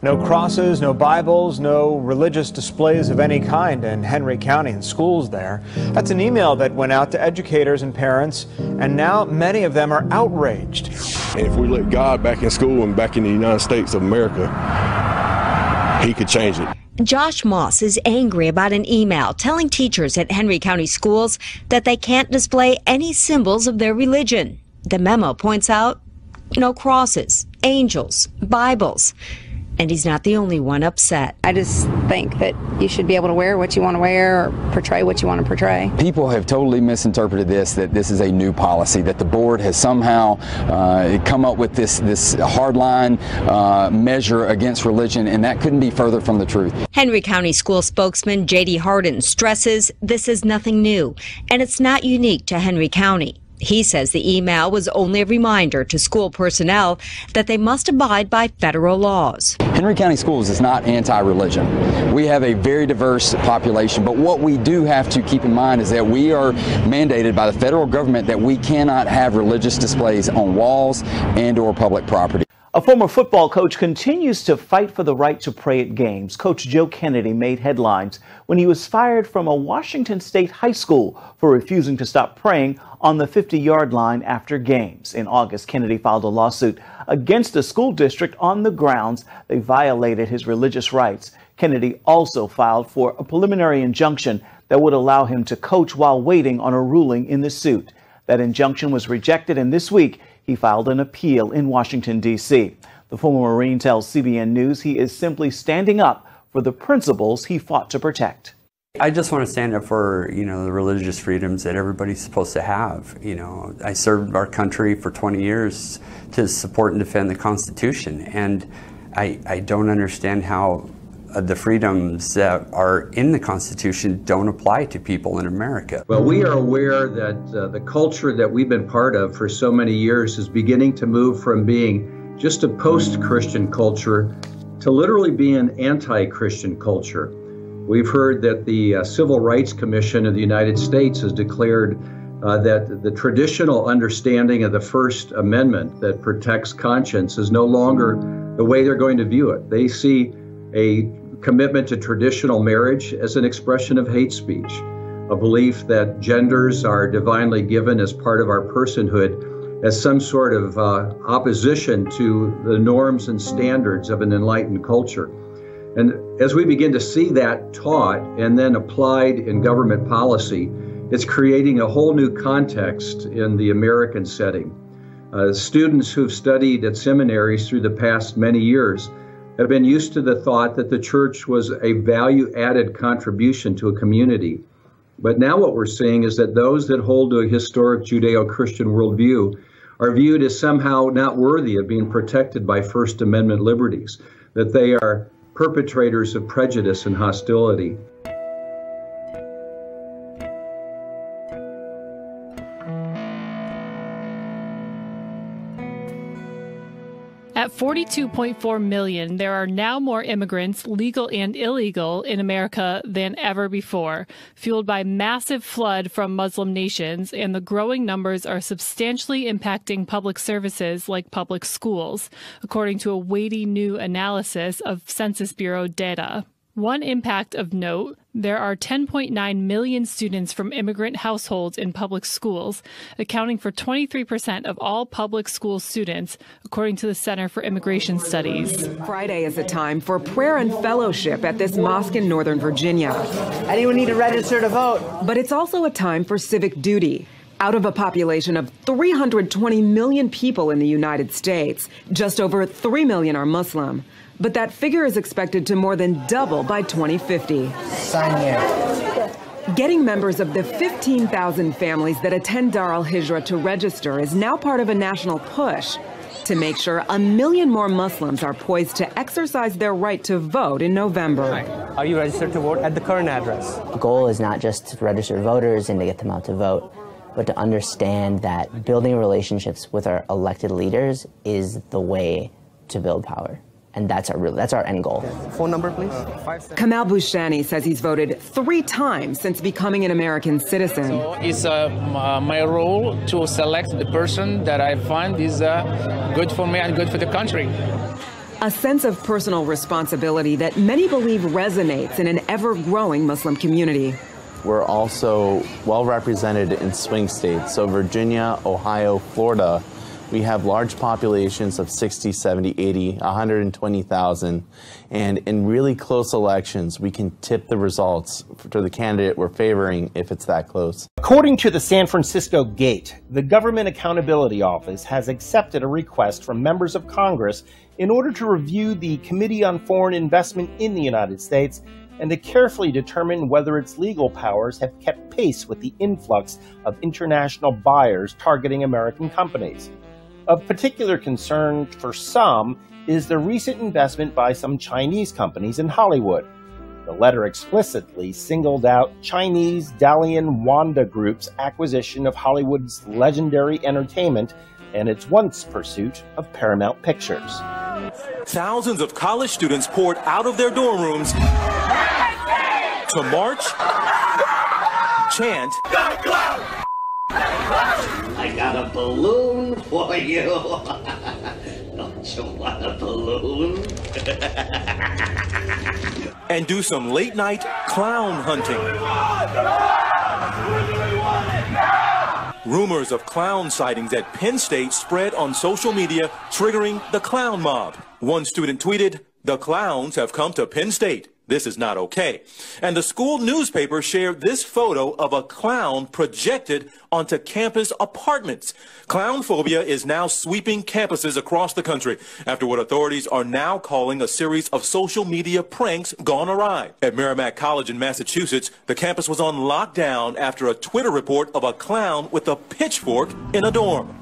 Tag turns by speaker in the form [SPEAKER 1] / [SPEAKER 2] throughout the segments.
[SPEAKER 1] No crosses, no Bibles, no religious displays of any kind in Henry County and schools there. That's an email that went out to educators and parents, and now many of them are outraged.
[SPEAKER 2] And if we let God back in school and back in the United States of America, He could change it.
[SPEAKER 3] Josh Moss is angry about an email telling teachers at Henry County schools that they can't display any symbols of their religion. The memo points out no crosses, angels, Bibles. And he's not the only one upset.
[SPEAKER 4] I just think that you should be able to wear what you want to wear or portray what you want to portray.
[SPEAKER 5] People have totally misinterpreted this, that this is a new policy, that the board has somehow come up with this hardline measure against religion, and that couldn't be further from the truth.
[SPEAKER 3] Henry County School spokesman J.D. Hardin stresses this is nothing new, and it's not unique to Henry County. He says the email was only a reminder to school personnel that they must abide by federal laws.
[SPEAKER 5] Henry County Schools is not anti-religion. We have a very diverse population, but what we do have to keep in mind is that we are mandated by the federal government that we cannot have religious displays on walls and or public property.
[SPEAKER 6] A former football coach continues to fight for the right to pray at games. Coach Joe Kennedy made headlines when he was fired from a Washington State high school for refusing to stop praying on the 50-yard line after games. In August, Kennedy filed a lawsuit against the school district on the grounds they violated his religious rights. Kennedy also filed for a preliminary injunction that would allow him to coach while waiting on a ruling in the suit. That injunction was rejected, and this week he filed an appeal in Washington, D.C. The former Marine tells CBN News he is simply standing up for the principles he fought to protect.
[SPEAKER 7] I just want to stand up for, the religious freedoms that everybody's supposed to have. I served our country for 20 years to support and defend the Constitution, and I don't understand how the freedoms that are in the Constitution don't apply to people in America.
[SPEAKER 8] Well, we are aware that the culture that we've been part of for so many years is beginning to move from being just a post-Christian culture to literally being an anti-Christian culture. We've heard that the Civil Rights Commission of the United States has declared that the traditional understanding of the First Amendment that protects conscience is no longer the way they're going to view it. They see a commitment to traditional marriage as an expression of hate speech, a belief that genders are divinely given as part of our personhood as some sort of opposition to the norms and standards of an enlightened culture. And as we begin to see that taught and then applied in government policy, it's creating a whole new context in the American setting. Students who've studied at seminaries through the past many years have been used to the thought that the church was a value-added contribution to a community. But now what we're seeing is that those that hold to a historic Judeo-Christian worldview are viewed as somehow not worthy of being protected by First Amendment liberties, that they are perpetrators of prejudice and hostility.
[SPEAKER 9] At 42.4 million, there are now more immigrants, legal and illegal, in America than ever before, fueled by massive flood from Muslim nations, and the growing numbers are substantially impacting public services like public schools, according to a weighty new analysis of Census Bureau data. One impact of note, there are 10.9 million students from immigrant households in public schools, accounting for 23% of all public school students, according to the Center for Immigration Studies.
[SPEAKER 10] Friday is a time for prayer and fellowship at this mosque in Northern Virginia.
[SPEAKER 11] Anyone need to register to vote?
[SPEAKER 10] But it's also a time for civic duty. Out of a population of 320 million people in the United States, just over 3 million are Muslim. But that figure is expected to more than double by 2050.
[SPEAKER 11] Sign here.
[SPEAKER 10] Getting members of the 15,000 families that attend Dar al-Hijra to register is now part of a national push to make sure 1 million more Muslims are poised to exercise their right to vote in November.
[SPEAKER 12] Are you registered to vote at the current address?
[SPEAKER 13] The goal is not just to register voters and to get them out to vote, but to understand that building relationships with our elected leaders is the way to build power. And that's our end goal.
[SPEAKER 12] Phone number, please.
[SPEAKER 10] Kamal Bouchani says he's voted 3 times since becoming an American citizen.
[SPEAKER 14] So it's my role to select the person that I find is good for me and good for the country.
[SPEAKER 10] A sense of personal responsibility that many believe resonates in an ever-growing Muslim community.
[SPEAKER 15] We're also well represented in swing states. So Virginia, Ohio, Florida, we have large populations of 60, 70, 80, 120,000. And in really close elections, we can tip the results to the candidate we're favoring if it's that close.
[SPEAKER 16] According to the San Francisco Gate, the Government Accountability Office has accepted a request from members of Congress in order to review the Committee on Foreign Investment in the United States and to carefully determine whether its legal powers have kept pace with the influx of international buyers targeting American companies. Of particular concern for some is the recent investment by some Chinese companies in Hollywood. The letter explicitly singled out Chinese Dalian Wanda Group's acquisition of Hollywood's legendary entertainment and its once pursuit of Paramount Pictures.
[SPEAKER 17] Thousands of college students poured out of their dorm rooms to march, chant,
[SPEAKER 18] I got a balloon for you. Don't you want a balloon?
[SPEAKER 17] and do some late-night clown hunting. Rumors of clown sightings at Penn State spread on social media, triggering the clown mob. One student tweeted, "The clowns have come to Penn State. This is not okay." And the school newspaper shared this photo of a clown projected onto campus apartments. Clown phobia is now sweeping campuses across the country after what authorities are now calling a series of social media pranks gone awry. At Merrimack College in Massachusetts, the campus was on lockdown after a Twitter report of a clown with a pitchfork in a dorm.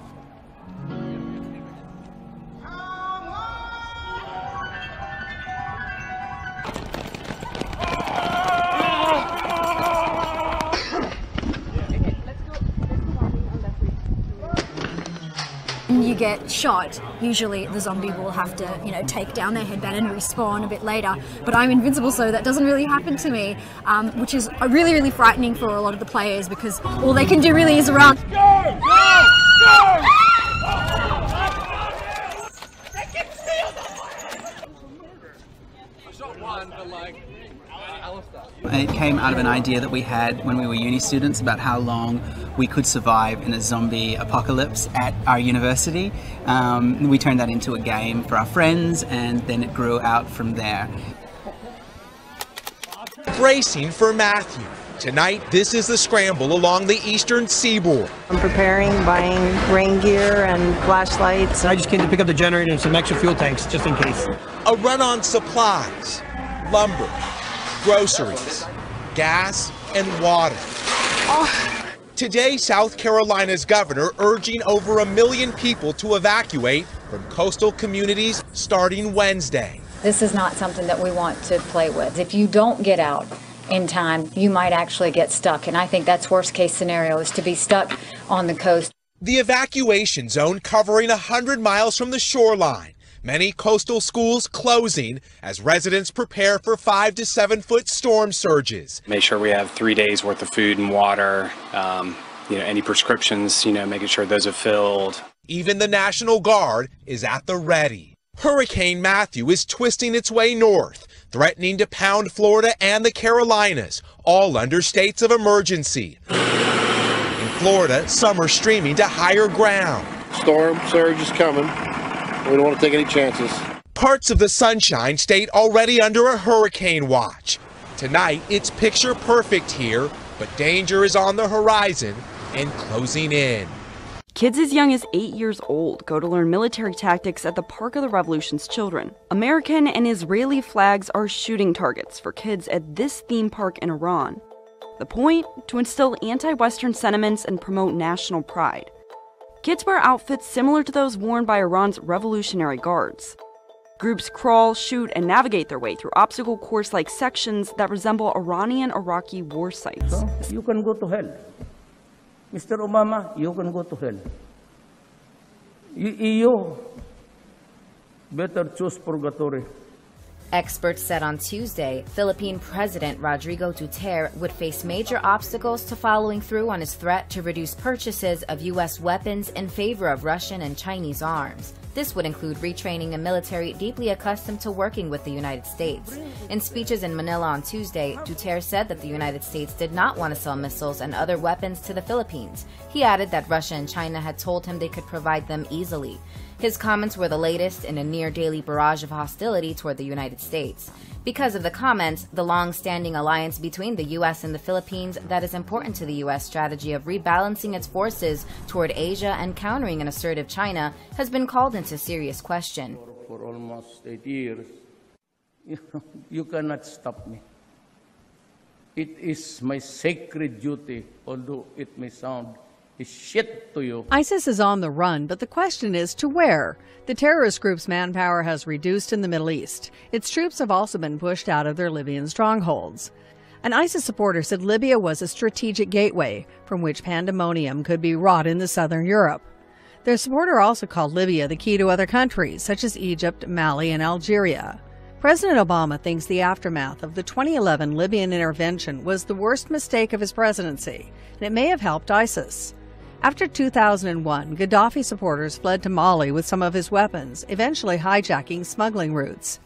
[SPEAKER 19] You get shot, usually the zombie will have to, take down their headband and respawn a bit later. But I'm invincible, so that doesn't really happen to me, which is really, really frightening for a lot of the players because all they can do really is run. Go! Go! Go!
[SPEAKER 11] It came out of an idea that we had when we were uni students about how long we could survive in a zombie apocalypse at our university. We turned that into a game for our friends, and then it grew out from there.
[SPEAKER 20] Bracing for Matthew. Tonight, this is the scramble along the eastern seaboard.
[SPEAKER 21] I'm preparing, buying rain gear and flashlights.
[SPEAKER 22] I just came to pick up the generator and some extra fuel tanks, just in case.
[SPEAKER 20] A run on supplies, lumber, groceries, gas, and water. Today, South Carolina's governor urging over 1 million people to evacuate from coastal communities starting Wednesday.
[SPEAKER 23] This is not something that we want to play with. If you don't get out in time, you might actually get stuck. And I think that's worst case scenario, is to be stuck on the coast.
[SPEAKER 20] The evacuation zone covering 100 miles from the shoreline. Many coastal schools closing as residents prepare for 5 to 7 foot storm surges.
[SPEAKER 24] Make sure we have 3 days worth of food and water, any prescriptions, making sure those are filled.
[SPEAKER 20] Even the National Guard is at the ready. Hurricane Matthew is twisting its way north, threatening to pound Florida and the Carolinas, all under states of emergency. In Florida, some are streaming to higher ground.
[SPEAKER 25] Storm surge is coming. We don't want to take any chances.
[SPEAKER 20] Parts of the Sunshine State already under a hurricane watch. Tonight, it's picture perfect here, but danger is on the horizon and closing in.
[SPEAKER 26] Kids as young as 8 years old go to learn military tactics at the Park of the Revolution's Children. American and Israeli flags are shooting targets for kids at this theme park in Iran. The point? To instill anti-Western sentiments and promote national pride. Kids wear outfits similar to those worn by Iran's Revolutionary Guards. Groups crawl, shoot, and navigate their way through obstacle course-like sections that resemble Iranian-Iraqi war sites.
[SPEAKER 27] So, you can go to hell. Mr. Obama, you can go to hell. You better choose purgatory.
[SPEAKER 28] Experts said on Tuesday, Philippine President Rodrigo Duterte would face major obstacles to following through on his threat to reduce purchases of U.S. weapons in favor of Russian and Chinese arms. This would include retraining a military deeply accustomed to working with the United States. In speeches in Manila on Tuesday, Duterte said that the United States did not want to sell missiles and other weapons to the Philippines. He added that Russia and China had told him they could provide them easily. His comments were the latest in a near-daily barrage of hostility toward the United States. Because of the comments, the long-standing alliance between the U.S. and the Philippines that is important to the U.S. strategy of rebalancing its forces toward Asia and countering an assertive China has been called into serious question.
[SPEAKER 27] For almost 8 years, you cannot stop me. It is my sacred duty, although it may sound shit to you.
[SPEAKER 1] ISIS is on the run, but the question is to where? The terrorist group's manpower has reduced in the Middle East. Its troops have also been pushed out of their Libyan strongholds. An ISIS supporter said Libya was a strategic gateway from which pandemonium could be wrought into southern Europe. Their supporter also called Libya the key to other countries, such as Egypt, Mali, and Algeria. President Obama thinks the aftermath of the 2011 Libyan intervention was the worst mistake of his presidency, and it may have helped ISIS. After 2001, Gaddafi supporters fled to Mali with some of his weapons, eventually hijacking smuggling routes.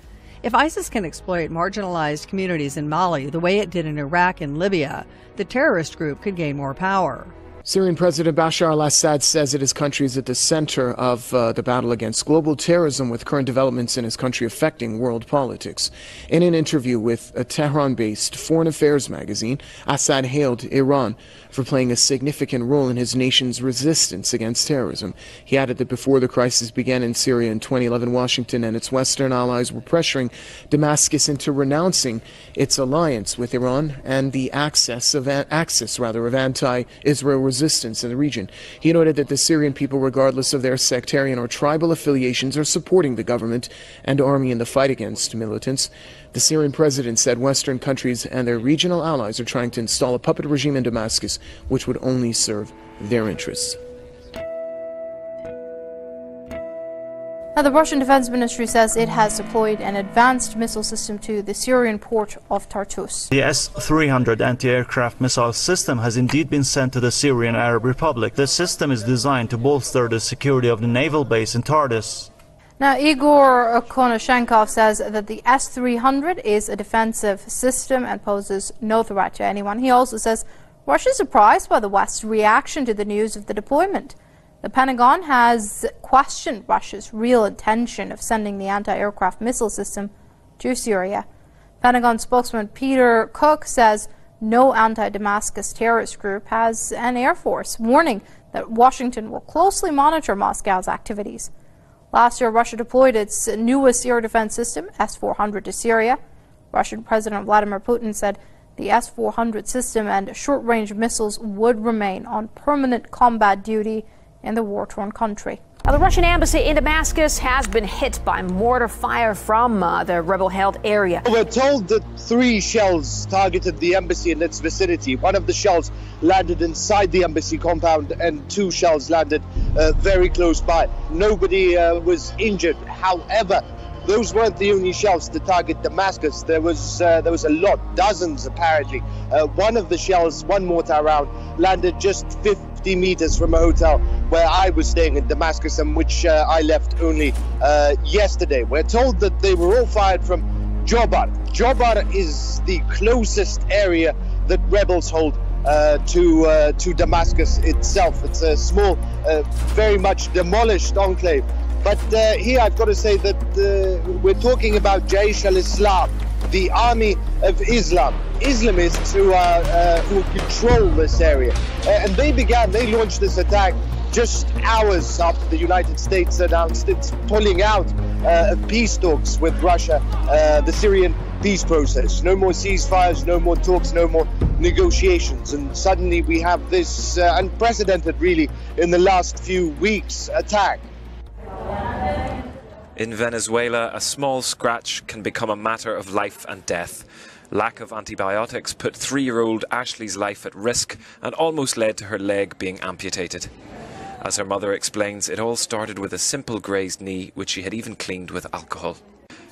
[SPEAKER 1] If ISIS can exploit marginalized communities in Mali the way it did in Iraq and Libya, the terrorist group could gain more power.
[SPEAKER 2] Syrian President Bashar al-Assad says that his country is at the center of the battle against global terrorism, with current developments in his country affecting world politics. In an interview with a Tehran-based Foreign Affairs magazine, Assad hailed Iran for playing a significant role in his nation's resistance against terrorism. He added that before the crisis began in Syria in 2011, Washington and its Western allies were pressuring Damascus into renouncing its alliance with Iran and the axis of anti-Israel resistance in the region. He noted that the Syrian people, regardless of their sectarian or tribal affiliations, are supporting the government and army in the fight against militants. The Syrian president said Western countries and their regional allies are trying to install a puppet regime in Damascus, which would only serve their interests.
[SPEAKER 3] Now, the Russian Defense Ministry says it has deployed an advanced missile system to the Syrian port of Tartus.
[SPEAKER 4] The S-300 anti-aircraft missile system has indeed been sent to the Syrian Arab Republic. The system is designed to bolster the security of the naval base in Tartus.
[SPEAKER 3] Now, Igor Konashenkov says that the S-300 is a defensive system and poses no threat to anyone. He also says Russia is surprised by the West's reaction to the news of the deployment. The Pentagon has questioned Russia's real intention of sending the anti-aircraft missile system to Syria. Pentagon spokesman Peter Cook says no anti-Damascus terrorist group has an air force, warning that Washington will closely monitor Moscow's activities. Last year, Russia deployed its newest air defense system, S-400, to Syria. Russian President Vladimir Putin said the S-400 system and short-range missiles would remain on permanent combat duty in the war-torn country.
[SPEAKER 5] Now, the Russian embassy in Damascus has been hit by mortar fire from the rebel-held area.
[SPEAKER 6] We're told that 3 shells targeted the embassy in its vicinity. One of the shells landed inside the embassy compound and 2 shells landed very close by. Nobody was injured. However, those weren't the only shells to target Damascus. There was a lot, dozens apparently. One of the shells, one mortar round, landed just 50 meters from a hotel where I was staying in Damascus, and which I left only yesterday. We're told that they were all fired from Jobar. Jobar is the closest area that rebels hold to Damascus itself. It's a small, very much demolished enclave. But here I've got to say that we're talking about Jaish al-Islam, the army of Islam, Islamists who control this area. And they launched this attack just hours after the United States announced it's pulling out of peace talks with Russia, the Syrian peace process. No more ceasefires, no more talks, no more negotiations. And suddenly we have this unprecedented, really, in the last few weeks, attack.
[SPEAKER 7] In Venezuela, a small scratch can become a matter of life and death. Lack of antibiotics put 3-year-old Ashley's life at risk and almost led to her leg being amputated. As her mother explains, it all started with a simple grazed knee, which she had even cleaned with alcohol.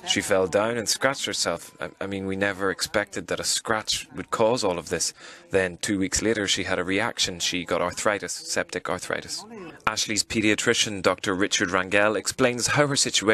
[SPEAKER 7] She fell down and scratched herself. I mean, we never expected that a scratch would cause all of this. Then 2 weeks later, she had a reaction. She got arthritis, septic arthritis. Ashley's paediatrician, Dr. Richard Rangel, explains how her situation